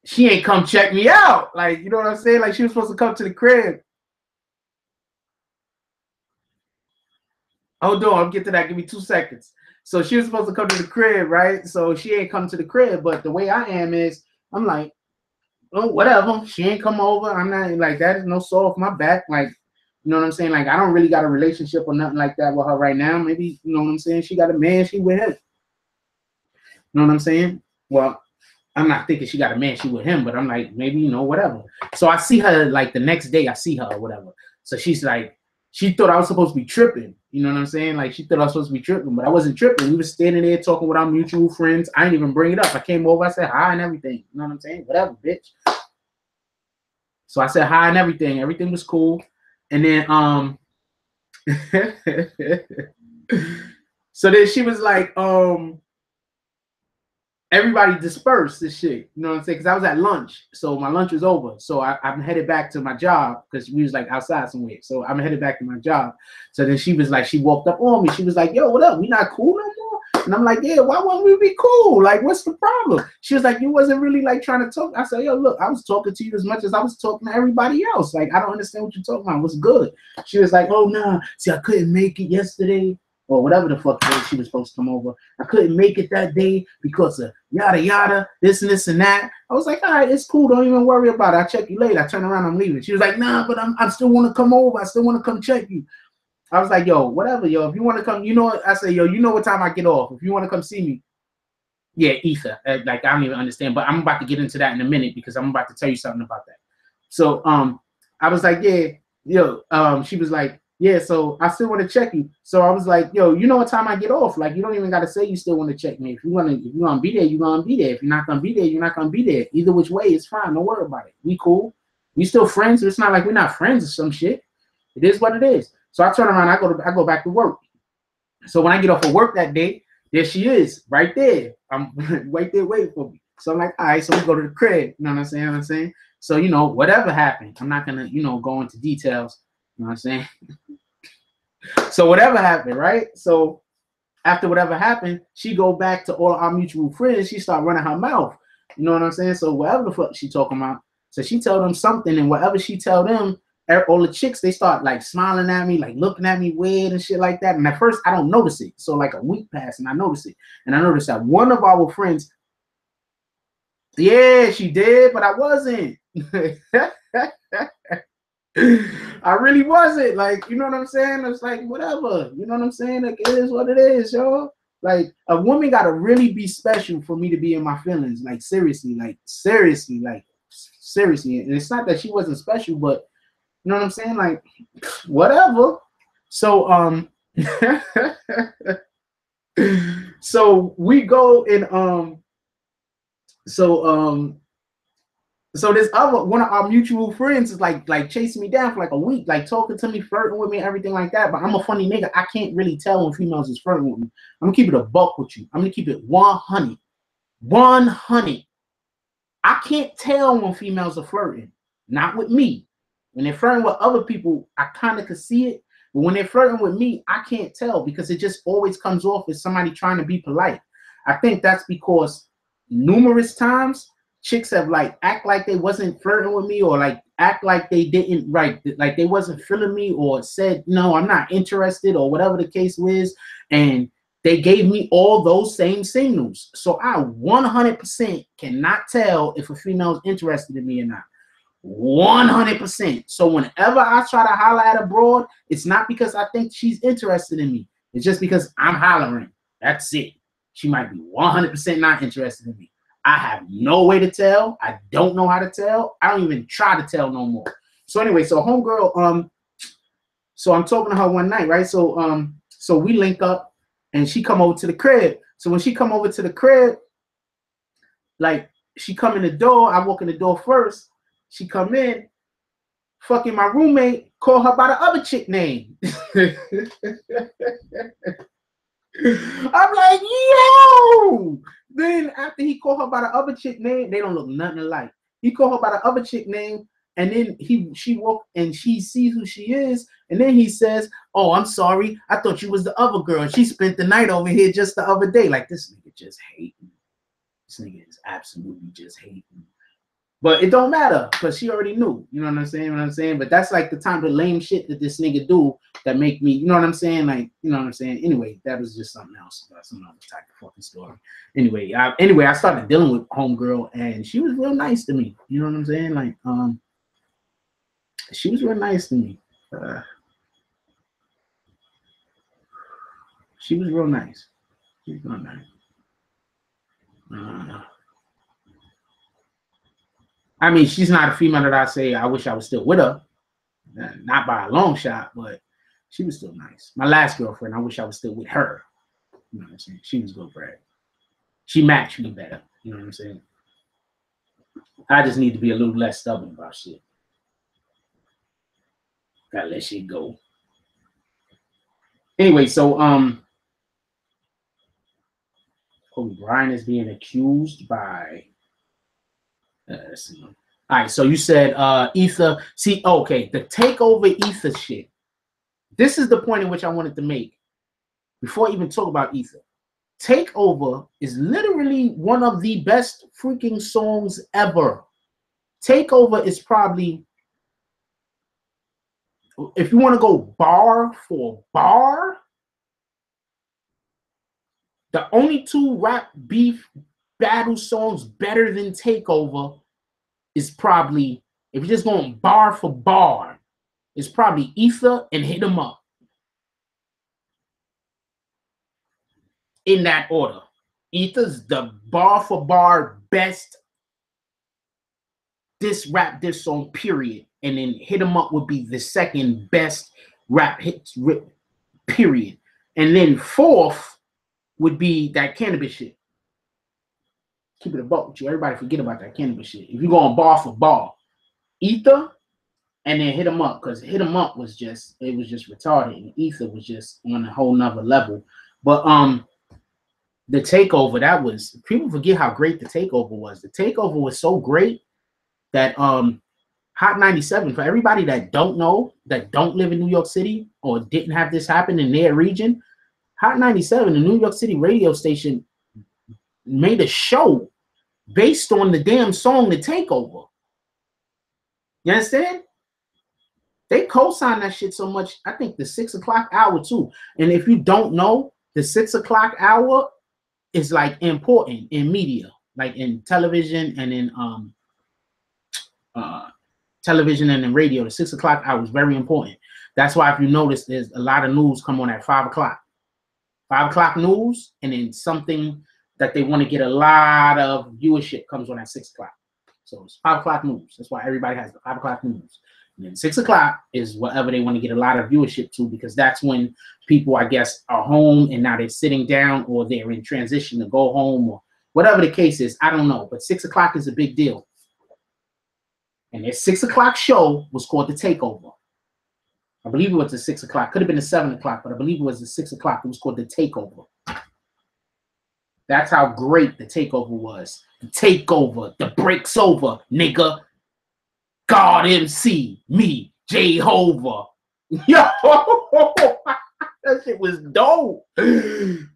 she ain't come check me out. Like, you know what I'm saying? Like, she was supposed to come to the crib. Hold on, I'll get to that. Give me 2 seconds. So she was supposed to come to the crib, right? So she ain't come to the crib, but the way I am is, I'm like, oh, whatever. She ain't come over. I'm not like, that is no sore off my back. Like, you know what I'm saying? Like, I don't really got a relationship or nothing like that with her right now. Maybe, you know what I'm saying? She got a man, she with him. You know what I'm saying? Well, I'm not thinking she got a man, she with him, but I'm like, maybe, you know, whatever. So I see her like the next day, I see her or whatever. So she's like, she thought I was supposed to be tripping. You know what I'm saying? Like, she thought I was supposed to be tripping, but I wasn't tripping. We were standing there talking with our mutual friends. I didn't even bring it up. I came over, I said hi and everything. You know what I'm saying? Whatever, bitch. So I said hi and everything. Everything was cool. And then so then she was like, everybody dispersed this shit. You know what I'm saying? Because I was at lunch. So my lunch was over. So I'm headed back to my job because we was like outside somewhere. So I'm headed back to my job. So then she was like, she walked up on me. She was like, yo, what up? We not cool no more? And I'm like, yeah, why won't we be cool? Like, what's the problem? She was like, you wasn't really like trying to talk. I said, yo, look, I was talking to you as much as I was talking to everybody else. Like, I don't understand what you're talking about. What's good? She was like, oh, nah. See, I couldn't make it yesterday. Or whatever the fuck she was supposed to come over. I couldn't make it that day because of yada yada, this and this and that. I was like, all right, it's cool. Don't even worry about it. I'll check you later. I turn around, I'm leaving. She was like, nah, but I still want to come over. I still want to come check you. I was like, yo, whatever, yo. If you want to come, you know what? I say, yo, you know what time I get off. If you want to come see me. Yeah, ether. Like, I don't even understand. But I'm about to get into that in a minute because I'm about to tell you something about that. So I was like, yeah, yo, she was like, yeah, so I still want to check you. So I was like, yo, you know what time I get off? Like, you don't even got to say you still want to check me. If you're going to be there, you're going to be there. If you're not going to be there, you're not going to be there. Either which way, it's fine. Don't worry about it. We cool. We still friends. It's not like we're not friends or some shit. It is what it is. So I turn around. I go back to work. So when I get off of work that day, there she is right there. I'm right there waiting for me. So I'm like, all right, so we go to the crib. You know what I'm saying? So, you know, whatever happened, I'm not going to, you know, go into details. You know what I'm saying? So whatever happened, right? So after whatever happened, she go back to all our mutual friends. She start running her mouth. You know what I'm saying? So whatever the fuck she talking about. So she tell them something, and whatever she tell them, all the chicks, they start like smiling at me, like looking at me weird and shit like that. And at first I don't notice it. So like a week passed and I notice it. And I noticed that one of our friends, yeah, she did, but I wasn't. I really wasn't. Like, you know what I'm saying? It's like, whatever. You know what I'm saying? Like, it is what it is, yo. Like, a woman gotta really be special for me to be in my feelings. Like, seriously. And it's not that she wasn't special, but you know what I'm saying? Like, whatever. So, so we go and so this other one of our mutual friends is like chasing me down for like a week, like talking to me, flirting with me, everything like that. But I'm a funny nigga. I can't really tell when females is flirting with me. I'm gonna keep it a buck with you. I'm gonna keep it 100. 100. I can't tell when females are flirting. Not with me. When they're flirting with other people, I kind of can see it. But when they're flirting with me, I can't tell because it just always comes off as somebody trying to be polite. I think that's because numerous times chicks have like act like they wasn't flirting with me, or like act like they didn't, right, like they wasn't feeling me, or said no, I'm not interested, or whatever the case was, and they gave me all those same signals. So I 100% cannot tell if a female is interested in me or not. 100%. So whenever I try to holler at a broad, it's not because I think she's interested in me. It's just because I'm hollering. That's it. She might be 100% not interested in me. I have no way to tell. I don't know how to tell. I don't even try to tell no more. So anyway, so homegirl, so I'm talking to her one night, right? So so we link up and she come over to the crib. So when she come over to the crib, like she come in the door, I walk in the door first. She come in, fucking my roommate call her by the other chick name. I'm like, yo. Then after he called her by the other chick name, they don't look nothing alike. He called her by the other chick name, and then she woke and she sees who she is, and then he says, "Oh, I'm sorry. I thought you was the other girl. She spent the night over here just the other day." Like, this nigga just hating. This nigga is absolutely just hating. But it don't matter because she already knew. You know what I'm saying? But that's like the time of lame shit that this nigga do that make me, you know what I'm saying? Like, you know what I'm saying? Anyway, that was just something else. That's some other type of fucking story. Anyway, I started dealing with homegirl and she was real nice to me. You know what I'm saying? Like, she was real nice to me. She was real nice. She was real nice. I mean, she's not a female that I say I wish I was still with her. Not by a long shot, but she was still nice. My last girlfriend, I wish I was still with her. You know what I'm saying? She was good, Brad. She matched me better. You know what I'm saying? I just need to be a little less stubborn about shit. Gotta let shit go. Anyway, so Kobe Bryant is being accused by let's see. All right, so you said Ether. See, okay, the takeover Ether shit. This is the point in which I wanted to make before I even talk about Ether. Takeover is literally one of the best freaking songs ever. Takeover is probably, if you want to go bar for bar, the only two rap beef battle songs better than Takeover is probably, if you're just going bar for bar, it's probably Ether and Hit 'Em Up. In that order. Ether's the bar for bar best diss song, period. And then Hit 'Em Up would be the second best rap hits, period. And then fourth would be that Cannabis shit. Keep it a buck with you. Everybody forget about that Cannabis shit. If you're going bar for bar, Ether and then Hit 'Em Up, because Hit 'Em Up was just, it was just retarded, and Ether was just on a whole nother level. But the takeover, that was, people forget how great the takeover was. The takeover was so great that Hot 97, for everybody that don't know, that don't live in New York City or didn't have this happen in their region, Hot 97, the New York City radio station, made a show based on the damn song The Takeover. You understand? They co-signed that shit so much. I think the 6 o'clock hour too. And if you don't know, the 6 o'clock hour is like important in media, like in television and in television and in radio. The 6 o'clock hour is very important. That's why if you notice, there's a lot of news come on at 5 o'clock. 5 o'clock news, and then something that they want to get a lot of viewership comes on at 6 o'clock. So it's 5 o'clock news. That's why everybody has the 5 o'clock news. And then 6 o'clock is whatever they want to get a lot of viewership to, because that's when people, I guess, are home and now they're sitting down or they're in transition to go home or whatever the case is. I don't know. But 6 o'clock is a big deal. And their 6 o'clock show was called The Takeover. I believe it was the 6 o'clock. Could have been the 7 o'clock, but I believe it was the 6 o'clock. It was called The Takeover. That's how great The Takeover was. The takeover. The break's over, nigga. God MC, me, Jehovah. Yo, that shit was dope. The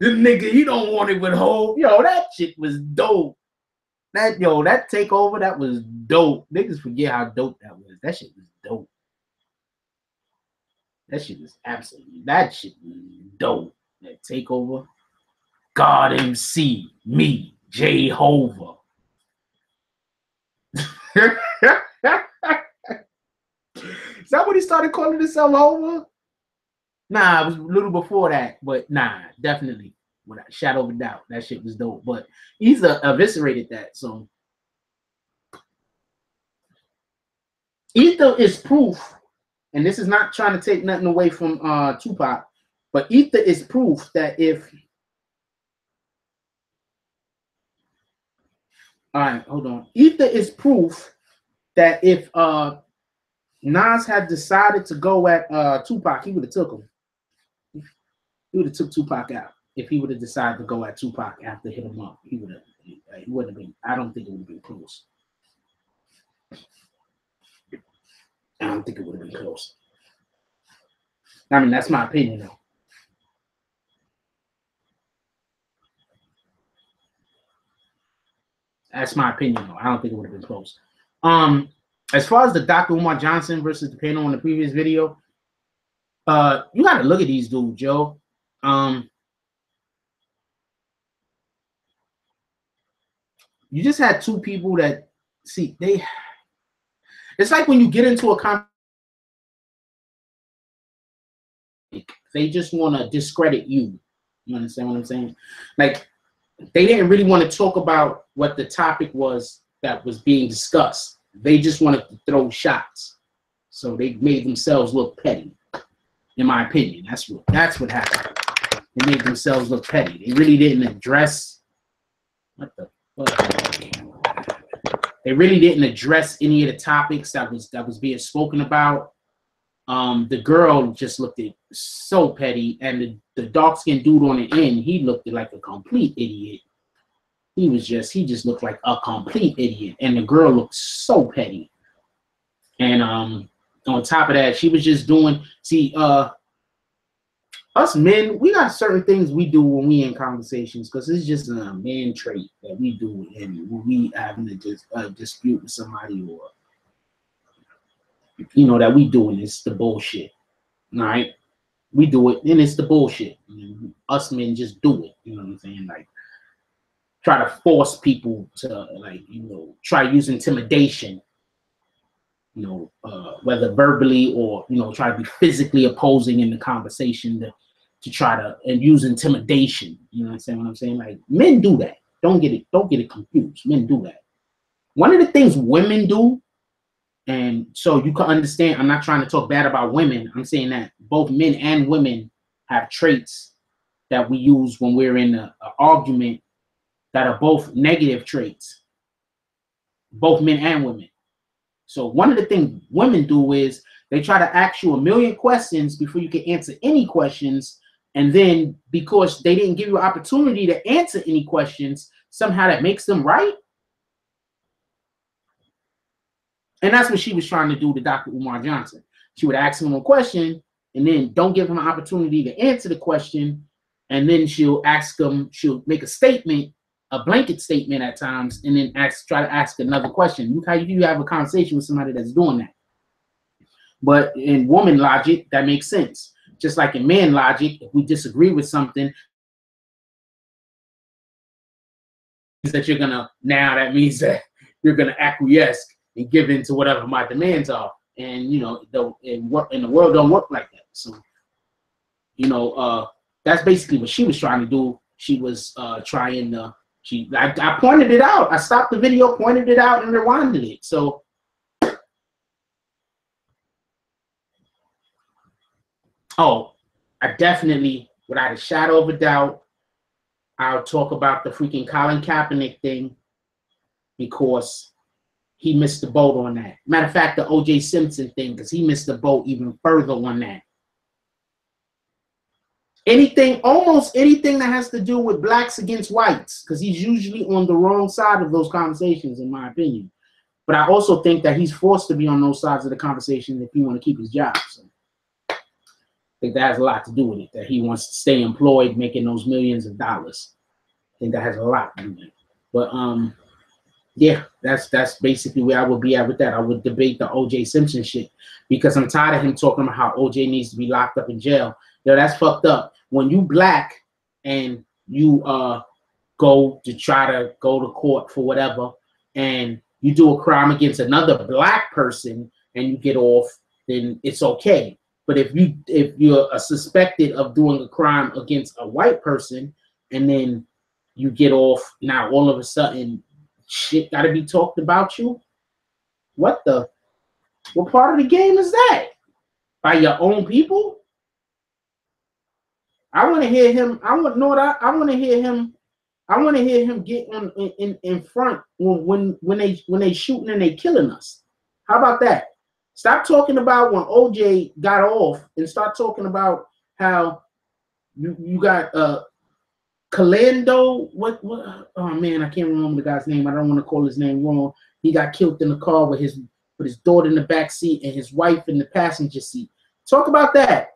nigga, you don't want it with Hov. Yo, that shit was dope. That takeover, that was dope. Niggas forget how dope that was. That shit was dope. That shit was absolutely, that shit was dope. That takeover. God MC, me, Jehovah. Is that what he started calling himself over? Nah, it was a little before that, but nah, definitely. Without shadow of a doubt, that shit was dope. But he's eviscerated that. So Ether is proof, and this is not trying to take nothing away from Tupac, but Ether is proof that if all right, hold on. Ether is proof that if Nas had decided to go at Tupac, he would have took him. He would have took Tupac out. If he would have decided to go at Tupac after hit him up, he would have. He wouldn't have been. I don't think it would have been close. I don't think it would have been close. I mean, that's my opinion, though. That's my opinion, though. I don't think it would have been close. As far as the Dr. Umar Johnson versus the panel on the previous video, you got to look at these dudes, Joe. You just had two people that see they. It's like when you get into a conversation, they just want to discredit you. You understand what I'm saying? Like they didn't really want to talk about what the topic was that was being discussed. They just wanted to throw shots, so they made themselves look petty. In my opinion, that's what happened. They made themselves look petty. They really didn't address what the fuck. They really didn't address any of the topics that was being spoken about. The girl just looked at so petty, and the dark-skinned dude on the end, he looked like a complete idiot. He just looked like a complete idiot, and the girl looked so petty. And on top of that, she was just doing. See, us men, we got certain things we do when we in conversations because it's just a man trait that we do, and when we having a dispute with somebody or that we do, and it's the bullshit. All right, we do it, and it's the bullshit. Us men just do it. You know what I'm saying? Like try to force people to try to use intimidation. Whether verbally or try to be physically opposing in the conversation to try to and use intimidation. You know what I'm saying? Like men do that. Don't get it confused. Men do that. One of the things women do, and so you can understand, I'm not trying to talk bad about women. I'm saying that both men and women have traits that we use when we're in an argument that are both negative traits. Both men and women. So one of the things women do is they try to ask you a million questions before you can answer any questions. And then because they didn't give you an opportunity to answer any questions, somehow that makes them right. And that's what she was trying to do to Dr. Umar Johnson. She would ask him a question and then don't give him an opportunity to answer the question. And then she'll make a statement, a blanket statement at times, and then try to ask another question. Look how you have a conversation with somebody that's doing that. But in woman logic, that makes sense. Just like in man logic, if we disagree with something, that that means that you're gonna acquiesce and give in to whatever my demands are. And in the world don't work like that. So that's basically what she was trying to do. She was trying to. I pointed it out. I stopped the video, pointed it out, and rewinded it. So I definitely, without a shadow of a doubt, I'll talk about the freaking Colin Kaepernick thing because he missed the boat on that. Matter of fact, the O.J. Simpson thing, because he missed the boat even further on that. Almost anything that has to do with blacks against whites, because he's usually on the wrong side of those conversations, in my opinion. But I also think that he's forced to be on those sides of the conversation if he want to keep his job. So I think that has a lot to do with it, that he wants to stay employed, making those millions of dollars. I think that has a lot to do with it. But yeah, that's basically where I would be at with that. I would debate the O.J. Simpson shit because I'm tired of him talking about how O.J. needs to be locked up in jail. Yo, that's fucked up. When you black and you go to try to go to court for whatever, and you do a crime against another black person and you get off, then it's okay. But if you're suspected of doing a crime against a white person and then you get off, now all of a sudden shit got to be talked about you. What part of the game is that? By your own people? I want to hear him. I want to hear him. I want to hear him get in front when they shooting and they killing us. How about that? Stop talking about when OJ got off and start talking about how you got Calando. What? Oh man, I can't remember the guy's name. I don't want to call his name wrong. He got killed in the car with his daughter in the back seat and his wife in the passenger seat. Talk about that.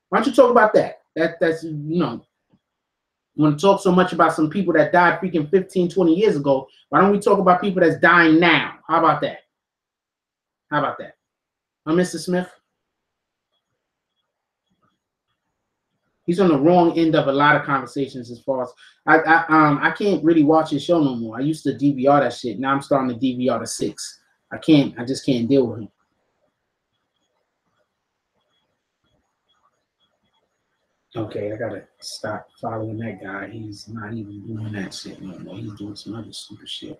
Why don't you talk about that? That's you know. You want to talk so much about some people that died freaking 15, 20 years ago. Why don't we talk about people that's dying now? How about that? How about that? Mr. Smith? He's on the wrong end of a lot of conversations as far as I can't really watch his show no more. I used to DVR that shit. Now I'm starting to DVR the 6. I just can't deal with him. Okay, I gotta stop following that guy. He's not even doing that shit no more. He's doing some other stupid shit.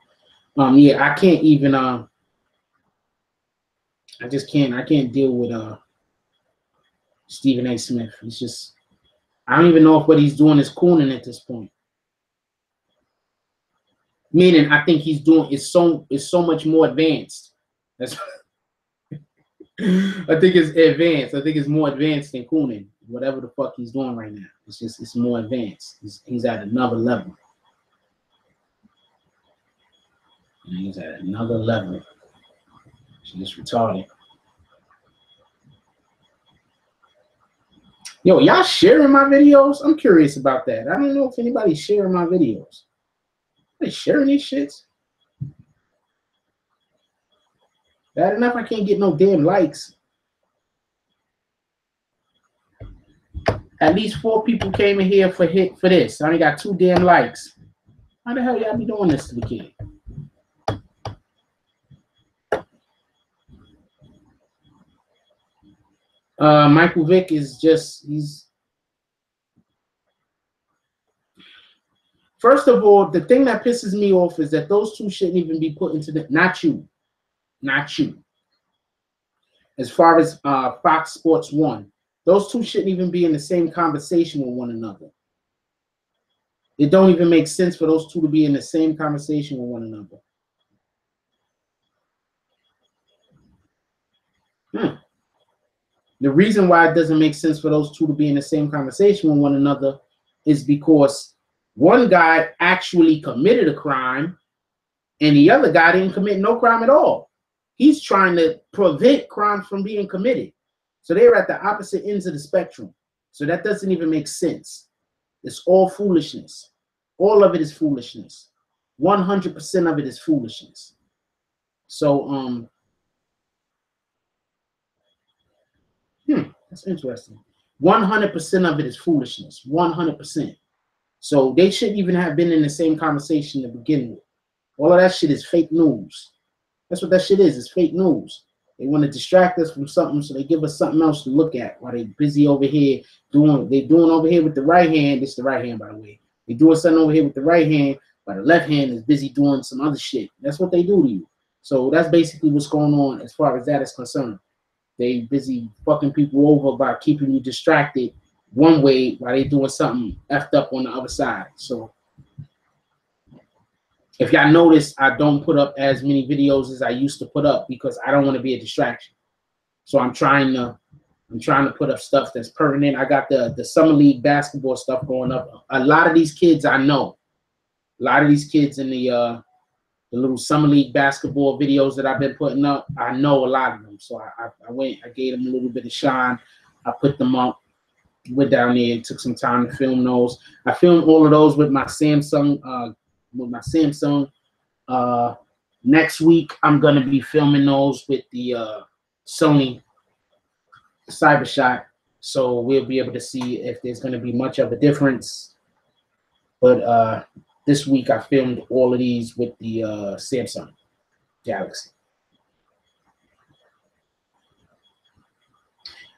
Yeah, I can't even I can't deal with Stephen A. Smith. He's just, I don't even know if what he's doing is cooning at this point. Meaning I think he's doing is so much more advanced. That's I think it's advanced. I think it's more advanced than cooning. Whatever the fuck he's doing right now, it's more advanced. He's at another level. He's at another level. She's retarded. Yo, y'all sharing my videos? I'm curious about that. I don't know if anybody's sharing my videos. Are they sharing these shits? Bad enough I can't get no damn likes. At least 4 people came in here for this. I only got 2 damn likes. How the hell y'all be doing this to the kid? Michael Vick is just, first of all, the thing that pisses me off is that those 2 shouldn't even be put into the, not you. As far as Fox Sports 1, those 2 shouldn't even be in the same conversation with one another. It don't even make sense for those 2 to be in the same conversation with one another. The reason why it doesn't make sense for those 2 to be in the same conversation with one another is because one guy actually committed a crime and the other guy didn't commit no crime at all. He's trying to prevent crimes from being committed. So they're at the opposite ends of the spectrum. So that doesn't even make sense. It's all foolishness. All of it is foolishness. 100% of it is foolishness. So, that's interesting. 100% of it is foolishness. 100%. So they shouldn't even have been in the same conversation to begin with. All of that shit is fake news. That's what that shit is. It's fake news. They want to distract us from something, so they give us something else to look at while they're busy over here doing. They're doing over here with the right hand. This is the right hand, by the way. They're doing something over here with the right hand, but the left hand is busy doing some other shit. That's what they do to you. So that's basically what's going on as far as that is concerned. They busy fucking people over by keeping you distracted one way while they doing something effed up on the other side. So if y'all notice, I don't put up as many videos as I used to put up because I don't want to be a distraction. So I'm trying to put up stuff that's pertinent. I got the summer league basketball stuff going up. A lot of these kids I know. A lot of these kids in the little summer league basketball videos that I've been putting up, I know a lot of them. So I gave them a little bit of shine. I put them up. Went down there and took some time to film those. I filmed all of those with my Samsung. Next week, I'm gonna be filming those with the Sony CyberShot. So we'll be able to see if there's going to be much of a difference. But this week I filmed all of these with the Samsung Galaxy.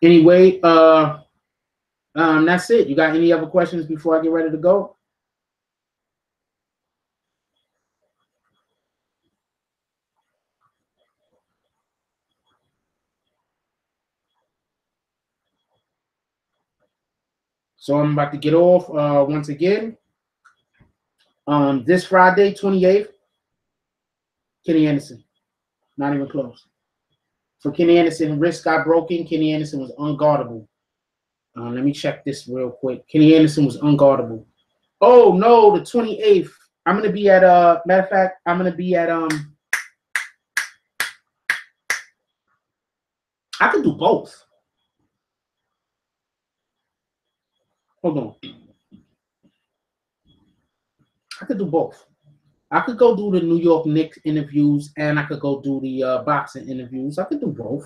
Anyway, that's it. You got any other questions before I get ready to go? So I'm about to get off once again. This Friday, 28th, Kenny Anderson. Not even close. For Kenny Anderson, wrist got broken. Kenny Anderson was unguardable. Let me check this real quick. Kenny Anderson was unguardable. Oh no, the 28th. I'm gonna be at matter of fact, I'm gonna be at I could do both. Hold on. I could do both. I could go do the New York Knicks interviews and I could go do the boxing interviews. I could do both.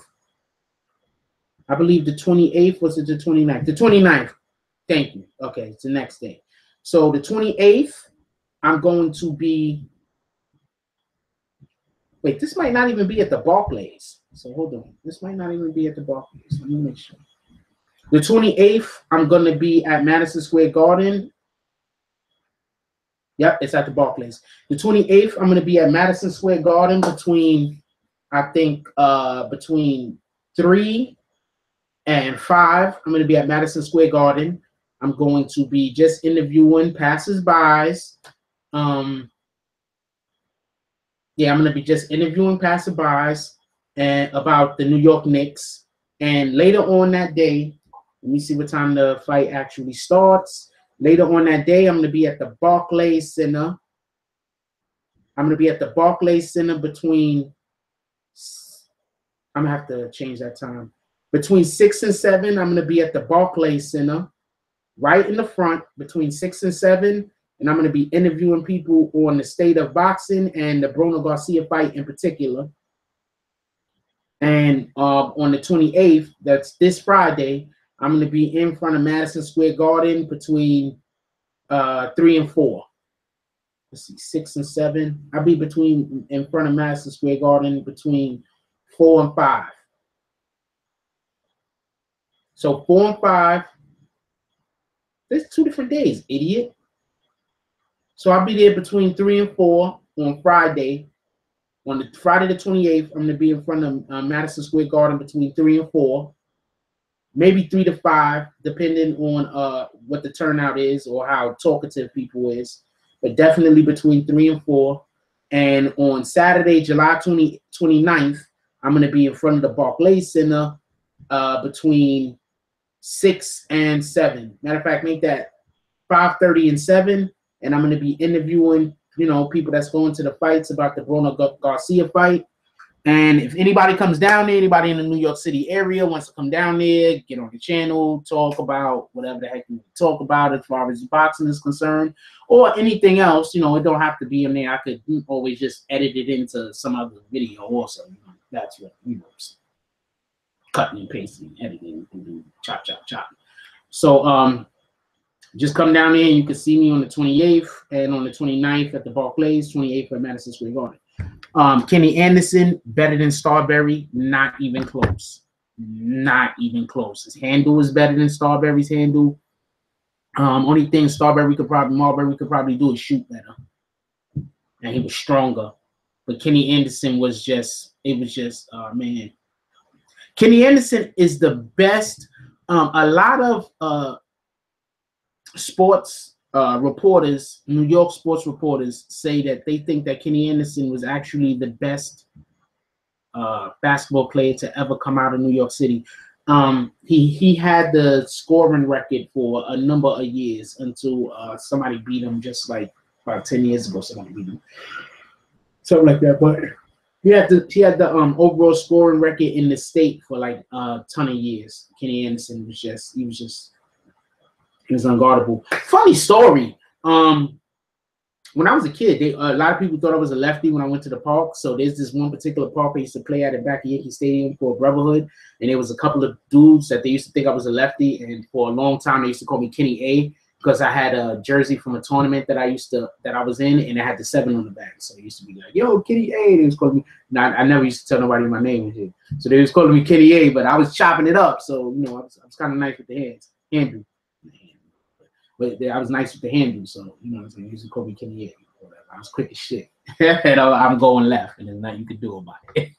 I believe the 28th was it the 29th? The 29th. Thank you. Okay, it's the next day. So the 28th, I'm going to be. Wait, this might not even be at the Barclays. So hold on. This might not even be at the Barclays. Let me make sure. The 28th, I'm going to be at Madison Square Garden. Yep, it's at the Barclays. The 28th, I'm going to be at Madison Square Garden between, I think, between 3 and 5. I'm going to be at Madison Square Garden. I'm going to be just interviewing passers-bys. Yeah, I'm going to be just interviewing passers-bys and about the New York Knicks. And later on that day, let me see what time the fight actually starts. Later on that day, I'm going to be at the Barclays Center. I'm going to be at the Barclays Center between, I'm going to have to change that time. Between 6 and 7, I'm going to be at the Barclays Center, right in the front, between 6 and 7. And I'm going to be interviewing people on the state of boxing and the Bruno Garcia fight in particular. And on the 28th, that's this Friday, I'm going to be in front of Madison Square Garden between 3 and 4. Let's see, 6 and 7. I'll be in front of Madison Square Garden between 4 and 5. So 4 and 5. There's 2 different days, idiot. So I'll be there between 3 and 4 on Friday. On the Friday the 28th, I'm going to be in front of Madison Square Garden between 3 and 4. Maybe 3 to 5, depending on what the turnout is or how talkative people is. But definitely between 3 and 4. And on Saturday, July 29th, I'm going to be in front of the Barclays Center between 6 and 7. Matter of fact, make that 5:30 and 7. And I'm going to be interviewing, people that's going to the fights about the Bruno Garcia fight. And if anybody comes down there, anybody in the New York City area wants to come down there, get on the channel, talk about whatever the heck you talk about as far as boxing is concerned, or anything else, it don't have to be in there. I could always just edit it into some other video also. That's what, cutting and pasting, editing, and do chop, chop, chop. So, just come down there and you can see me on the 28th and on the 29th at the Barclays, 28th at Madison Square Garden. Kenny Anderson, better than Starberry, not even close. Not even close. His handle is better than Starberry's handle. Only thing Marbury could probably do is shoot better. And he was stronger. But Kenny Anderson was man. Kenny Anderson is the best. A lot of sports reporters, New York sports reporters, say that they think that Kenny Anderson was actually the best basketball player to ever come out of New York City. He had the scoring record for a number of years until somebody beat him just like about 10 years ago. Somebody beat him, something like that. But he had the overall scoring record in the state for like a ton of years. Kenny Anderson was he was unguardable. Funny story. when I was a kid, a lot of people thought I was a lefty when I went to the park. So there's this one particular park I used to play at the back of Yankee Stadium called Brotherhood, and there was a couple of dudes that they used to think I was a lefty, and for a long time they used to call me Kenny A because I had a jersey from a tournament that I was in, and it had the 7 on the back. So it used to be like, "Yo, Kenny A." They was calling me. Now I never used to tell nobody my name and shit. So they was calling me Kenny A, but I was chopping it up. So I was kind of nice with the handle. But I was nice with the handle, so what I'm saying. They used to call me Kenny A. I was quick as shit, and I'm going left, and there's nothing you could do about it.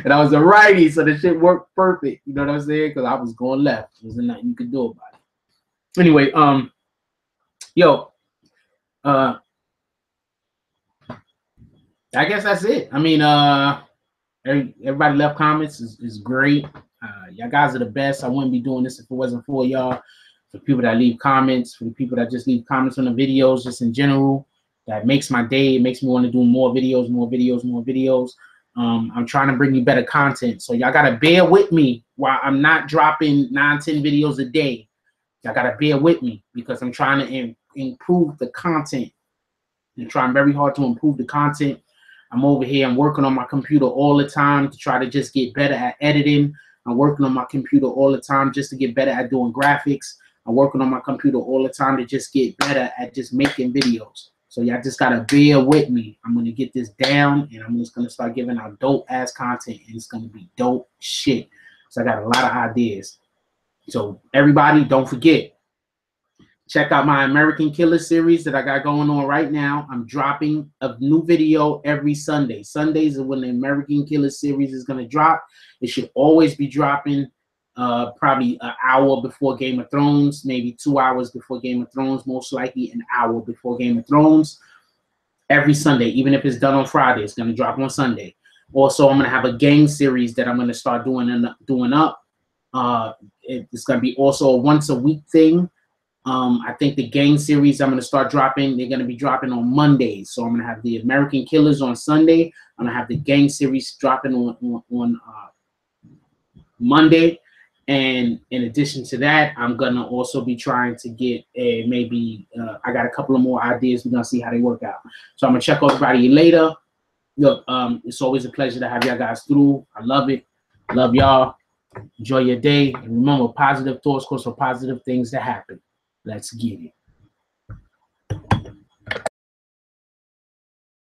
And I was a righty, so the shit worked perfect. You know what I'm saying? Because I was going left. There's nothing you could do about it. Anyway, I guess that's it. I mean, everybody left comments is great. Y'all guys are the best. I wouldn't be doing this if it wasn't for y'all. For people that leave comments, for the people that just leave comments on the videos, just in general, that makes my day. It makes me want to do more videos. I'm trying to bring you better content, so y'all gotta bear with me while I'm not dropping 9-10 videos a day. Y'all gotta bear with me because I'm trying to improve the content. I'm trying very hard to improve the content. I'm over here. I'm working on my computer all the time to try to just get better at editing. I'm working on my computer all the time just to get better at doing graphics. I'm working on my computer all the time to just get better at just making videos. So y'all just gotta bear with me. I'm gonna get this down, and I'm just gonna start giving out dope ass content, and it's gonna be dope shit. So I got a lot of ideas. So everybody, don't forget, check out my American Killer series that I got going on right now. I'm dropping a new video every Sunday. Sundays are when the American Killer series is gonna drop. It should always be dropping probably an hour before Game of Thrones, maybe 2 hours before Game of Thrones, most likely an hour before Game of Thrones. Every Sunday, even if it's done on Friday, it's going to drop on Sunday. Also, I'm going to have a gang series that I'm going to start doing up. It's going to be also a once-a-week thing. I think the gang series I'm going to start dropping, they're going to be dropping on Mondays. So I'm going to have the American Killers on Sunday. I'm going to have the gang series dropping on Monday. And in addition to that, I'm gonna also be trying to get I got a couple of more ideas. We're gonna see how they work out. So I'm gonna check everybody later. Look, it's always a pleasure to have y'all guys through. I love it. Love y'all. Enjoy your day. And remember, positive thoughts cause for positive things to happen. Let's get it.